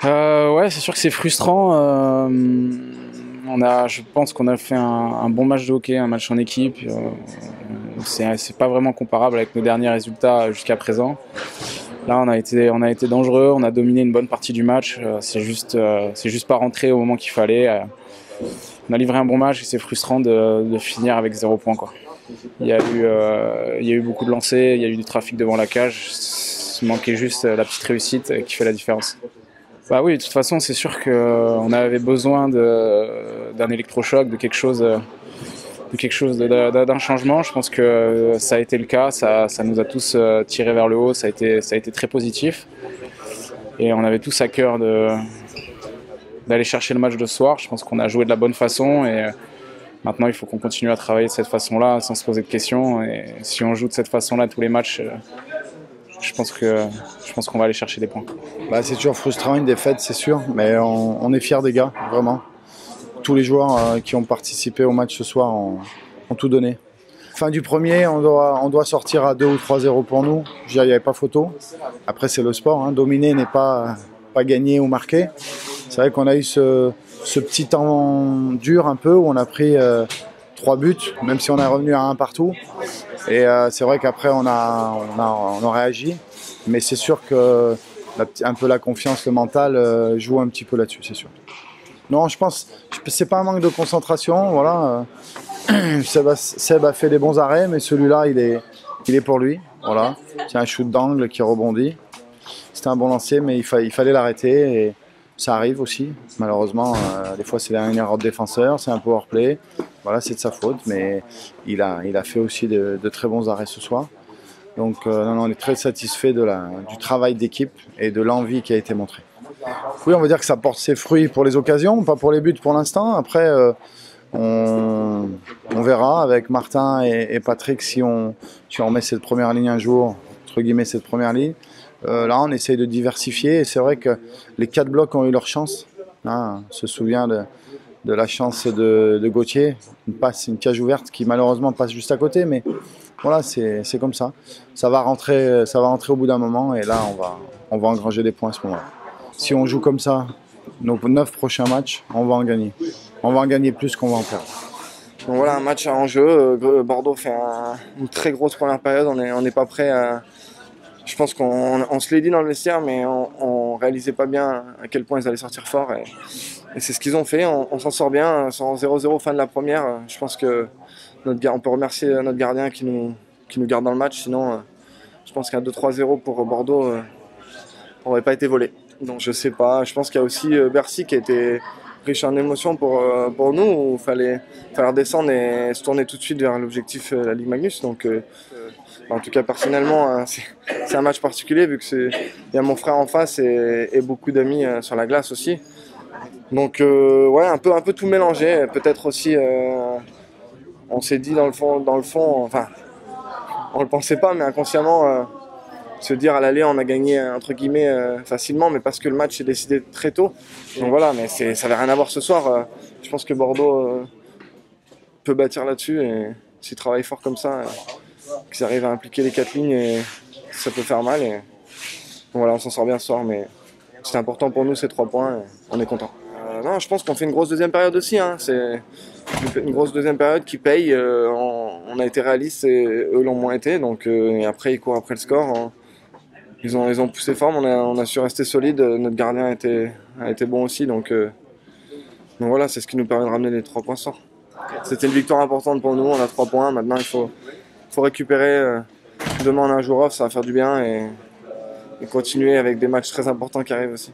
Ouais, c'est sûr que c'est frustrant. Je pense qu'on a fait un bon match de hockey, un match en équipe. C'est pas vraiment comparable avec nos derniers résultats jusqu'à présent. Là, on a été dangereux, on a dominé une bonne partie du match. C'est juste pas rentré au moment qu'il fallait. On a livré un bon match et c'est frustrant de finir avec 0 point, quoi. Il y a eu beaucoup de lancers, il y a eu du trafic devant la cage. Il manquait juste la petite réussite qui fait la différence. Bah oui, de toute façon, c'est sûr qu'on avait besoin d'un électrochoc, de quelque chose, d'un changement. Je pense que ça a été le cas. Ça nous a tous tirés vers le haut. Ça a été très positif. Et on avait tous à cœur d'aller chercher le match de ce soir. Je pense qu'on a joué de la bonne façon et maintenant il faut qu'on continue à travailler de cette façon-là sans se poser de questions. Et si on joue de cette façon-là tous les matchs, je pense qu'on va aller chercher des points. Bah, c'est toujours frustrant une défaite, c'est sûr, mais on est fiers des gars, vraiment. Tous les joueurs qui ont participé au match ce soir ont tout donné. Fin du premier, on doit sortir à 2 ou 3-0 pour nous. Je veux dire, il n'y avait pas photo. Après, c'est le sport, hein. Dominer n'est pas gagner ou marquer. C'est vrai qu'on a eu ce petit temps dur un peu où on a pris 3 buts, même si on est revenu à 1 partout. Et c'est vrai qu'après on a réagi, mais c'est sûr que un peu la confiance, le mental joue un petit peu là-dessus, c'est sûr. Non, je pense c'est pas un manque de concentration, voilà. Seb a fait des bons arrêts, mais celui-là il est pour lui, voilà. C'est un shoot d'angle qui rebondit. C'était un bon lancer, mais il fallait l'arrêter et ça arrive aussi. Malheureusement, des fois c'est une erreur de défenseur, c'est un power play. Voilà, c'est de sa faute, mais il a fait aussi de très bons arrêts ce soir. Donc on est très satisfait du travail d'équipe et de l'envie qui a été montrée. Oui, on va dire que ça porte ses fruits pour les occasions, pas pour les buts pour l'instant. Après, on verra avec Martin et Patrick si on met cette première ligne un jour, entre guillemets cette première ligne. Là, on essaye de diversifier et c'est vrai que les 4 blocs ont eu leur chance. Hein, on se souvient de la chance de Gauthier, une cage ouverte qui malheureusement passe juste à côté, mais voilà, c'est comme ça. Ça va rentrer au bout d'un moment et là, on va engranger des points à ce moment-là. Si on joue comme ça, nos 9 prochains matchs, on va en gagner. On va en gagner plus qu'on va en perdre. Donc voilà, un match à enjeu. Bordeaux fait une très grosse première période. On n'est pas prêt à... Je pense qu'on se l'est dit dans le vestiaire, mais on réalisait pas bien à quel point ils allaient sortir fort. Et c'est ce qu'ils ont fait. On s'en sort bien. Sans 0-0 fin de la première, je pense que on peut remercier notre gardien qui nous garde dans le match. Sinon, je pense qu'un 2-3-0 pour Bordeaux n'aurait pas été volé. Donc je sais pas. Je pense qu'il y a aussi Bercy qui a été riche en émotions pour nous. Où il fallait redescendre et se tourner tout de suite vers l'objectif la Ligue Magnus. Donc en tout cas, personnellement, c'est un match particulier vu qu'il y a mon frère en face et beaucoup d'amis sur la glace aussi. Donc, ouais, un peu tout mélangé. Peut-être aussi, on s'est dit dans le fond, enfin, on le pensait pas, mais inconsciemment, se dire à l'aller, on a gagné entre guillemets facilement, mais parce que le match est décidé très tôt. Donc voilà, mais ça n'avait rien à voir ce soir. Je pense que Bordeaux peut bâtir là-dessus et s'ils travaillent fort comme ça. Qu'ils arrivent à impliquer les 4 lignes et ça peut faire mal. Et donc voilà, on s'en sort bien ce soir, mais c'est important pour nous ces 3 points et on est content. Non, je pense qu'on fait une grosse deuxième période aussi. Hein. C'est une grosse deuxième période qui paye. On a été réalistes et eux l'ont moins été. Donc, et après, ils courent après le score. Ils ont poussé fort, on a su rester solide. Notre gardien a été bon aussi. Donc voilà, c'est ce qui nous permet de ramener les 3 points ce soir. C'était une victoire importante pour nous. On a 3 points. Maintenant, il faut récupérer. Demain on a un jour off, ça va faire du bien et continuer avec des matchs très importants qui arrivent aussi.